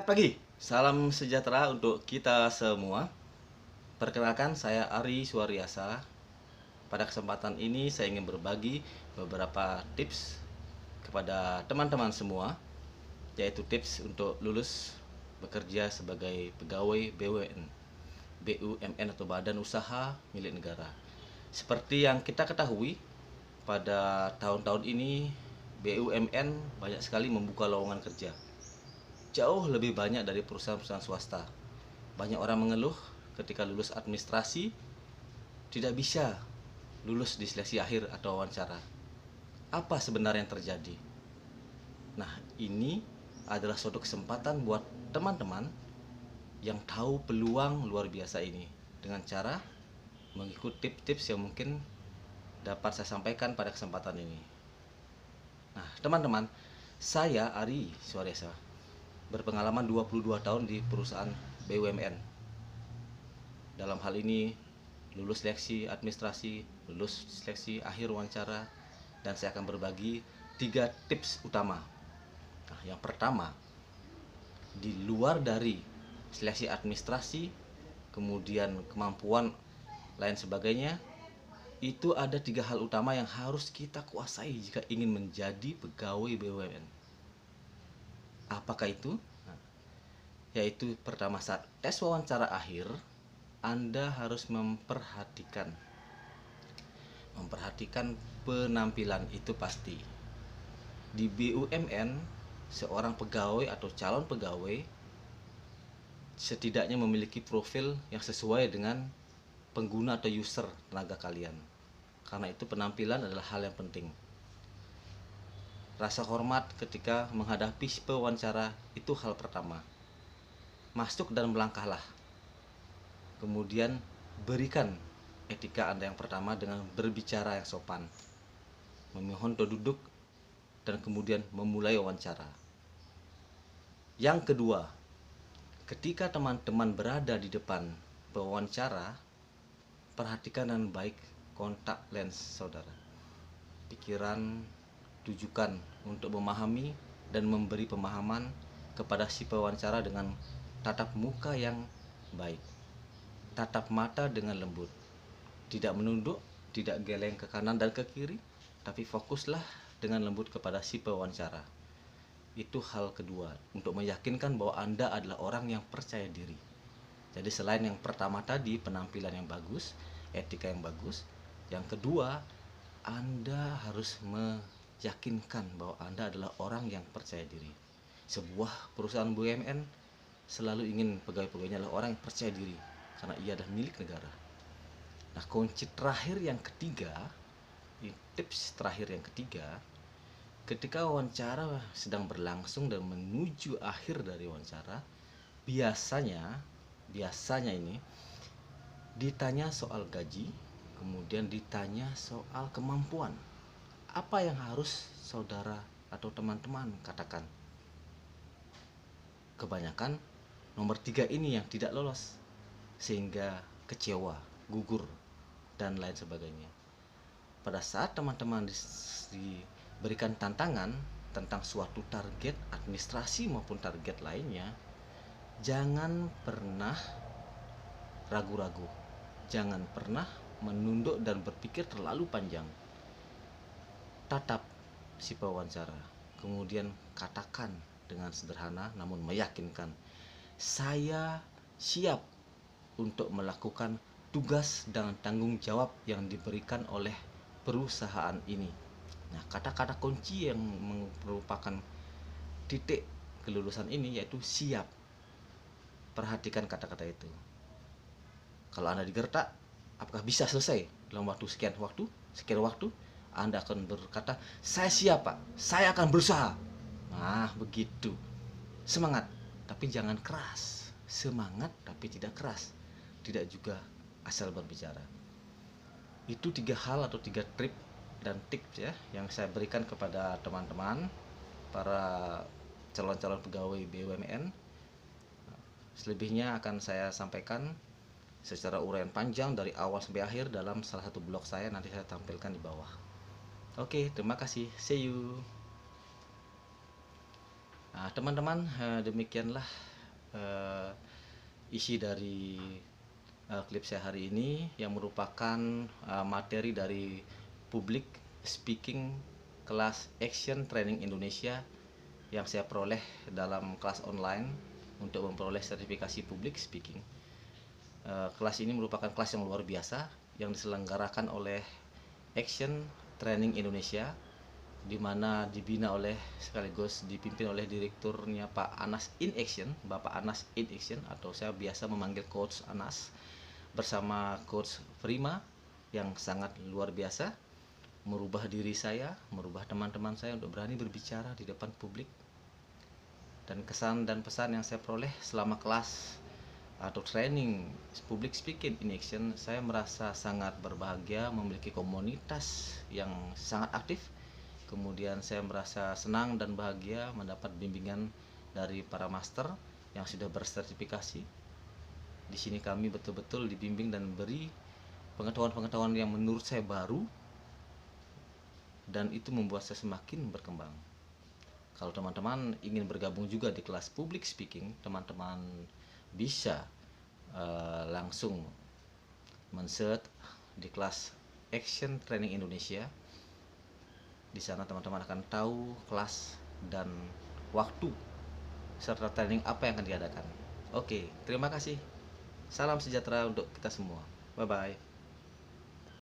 Selamat pagi, salam sejahtera untuk kita semua. Perkenalkan, saya Ari Suariasa. Pada kesempatan ini saya ingin berbagi beberapa tips kepada teman-teman semua, yaitu tips untuk lulus bekerja sebagai pegawai BUMN atau Badan Usaha Milik Negara. Seperti yang kita ketahui, pada tahun-tahun ini BUMN banyak sekali membuka lowongan kerja, jauh lebih banyak dari perusahaan-perusahaan swasta. Banyak orang mengeluh ketika lulus administrasi tidak bisa lulus di seleksi akhir atau wawancara. Apa sebenarnya yang terjadi? Nah, ini adalah suatu kesempatan buat teman-teman yang tahu peluang luar biasa ini dengan cara mengikuti tips-tips yang mungkin dapat saya sampaikan pada kesempatan ini. Nah, teman-teman, saya Ari Suaresa berpengalaman 22 tahun di perusahaan BUMN. Dalam hal ini lulus seleksi administrasi, lulus seleksi akhir wawancara, dan saya akan berbagi 3 tips utama. Nah, yang pertama, di luar dari seleksi administrasi, kemudian kemampuan lain sebagainya, itu ada 3 hal utama yang harus kita kuasai jika ingin menjadi pegawai BUMN. Apakah itu? Yaitu pertama, saat tes wawancara akhir, Anda harus memperhatikan penampilan, itu pasti. Di BUMN, seorang pegawai atau calon pegawai setidaknya memiliki profil yang sesuai dengan pengguna atau user tenaga kalian. Karena itu penampilan adalah hal yang penting. Rasa hormat ketika menghadapi pewawancara itu hal pertama. Masuk dan melangkahlah. Kemudian berikan etika Anda yang pertama dengan berbicara yang sopan, memohon untuk duduk, dan kemudian memulai wawancara. Yang kedua, ketika teman-teman berada di depan pewawancara, perhatikan dengan baik kontak lens saudara. Pikiran tujukan untuk memahami dan memberi pemahaman kepada si pewawancara dengan tatap muka yang baik, tatap mata dengan lembut, tidak menunduk, tidak geleng ke kanan dan ke kiri, tapi fokuslah dengan lembut kepada si pewawancara. Itu hal kedua, untuk meyakinkan bahwa Anda adalah orang yang percaya diri. Jadi selain yang pertama tadi, penampilan yang bagus, etika yang bagus, yang kedua, Anda harus meyakinkan bahwa Anda adalah orang yang percaya diri. Sebuah perusahaan BUMN selalu ingin pegawai-pegawainya adalah orang yang percaya diri, karena ia adalah milik negara. Nah, kunci terakhir yang ketiga, tips terakhir yang ketiga, ketika wawancara sedang berlangsung dan menuju akhir dari wawancara, biasanya ini ditanya soal gaji, kemudian ditanya soal kemampuan. Apa yang harus saudara atau teman-teman katakan? Kebanyakan nomor 3 ini yang tidak lolos, sehingga kecewa, gugur, dan lain sebagainya. Pada saat teman-teman diberikan tantangan tentang suatu target administrasi maupun target lainnya, jangan pernah ragu-ragu, jangan pernah menunduk dan berpikir terlalu panjang. Tatap si pewawancara, kemudian katakan dengan sederhana namun meyakinkan, saya siap untuk melakukan tugas dan tanggung jawab yang diberikan oleh perusahaan ini. Nah, kata-kata kunci yang merupakan titik kelulusan ini yaitu siap. Perhatikan kata-kata itu. Kalau Anda digertak, apakah bisa selesai dalam waktu sekian waktu? Anda akan berkata, saya siap Pak, saya akan berusaha. Nah, begitu. Semangat, tapi jangan keras. Semangat tapi tidak keras. Tidak juga asal berbicara. Itu 3 hal atau 3 trik dan tips ya yang saya berikan kepada teman-teman para calon-calon pegawai BUMN. Selebihnya akan saya sampaikan secara uraian panjang dari awal sampai akhir dalam salah satu blog saya, nanti saya tampilkan di bawah. Oke, terima kasih. See you. Nah, teman-teman, demikianlah eh, isi dari klip saya hari ini, yang merupakan materi dari Public Speaking kelas Action Training Indonesia yang saya peroleh dalam kelas online untuk memperoleh sertifikasi Public Speaking. Kelas ini merupakan kelas yang luar biasa yang diselenggarakan oleh Action Training Indonesia, di mana dibina oleh sekaligus dipimpin oleh direkturnya Pak Anas in Action, Bapak Anas in Action, atau saya biasa memanggil Coach Anas, bersama Coach Prima yang sangat luar biasa, merubah diri saya, merubah teman-teman saya untuk berani berbicara di depan publik. Dan kesan dan pesan yang saya peroleh selama kelas atau training public speaking in action, saya merasa sangat berbahagia memiliki komunitas yang sangat aktif. Kemudian saya merasa senang dan bahagia mendapat bimbingan dari para master yang sudah bersertifikasi. Di sini kami betul-betul dibimbing dan beri pengetahuan-pengetahuan yang menurut saya baru, dan itu membuat saya semakin berkembang. Kalau teman-teman ingin bergabung juga di kelas public speaking, teman-teman bisa langsung men-search di kelas Action Training Indonesia. Di sana teman-teman akan tahu kelas dan waktu serta training apa yang akan diadakan. Oke, terima kasih. Salam sejahtera untuk kita semua. Bye bye.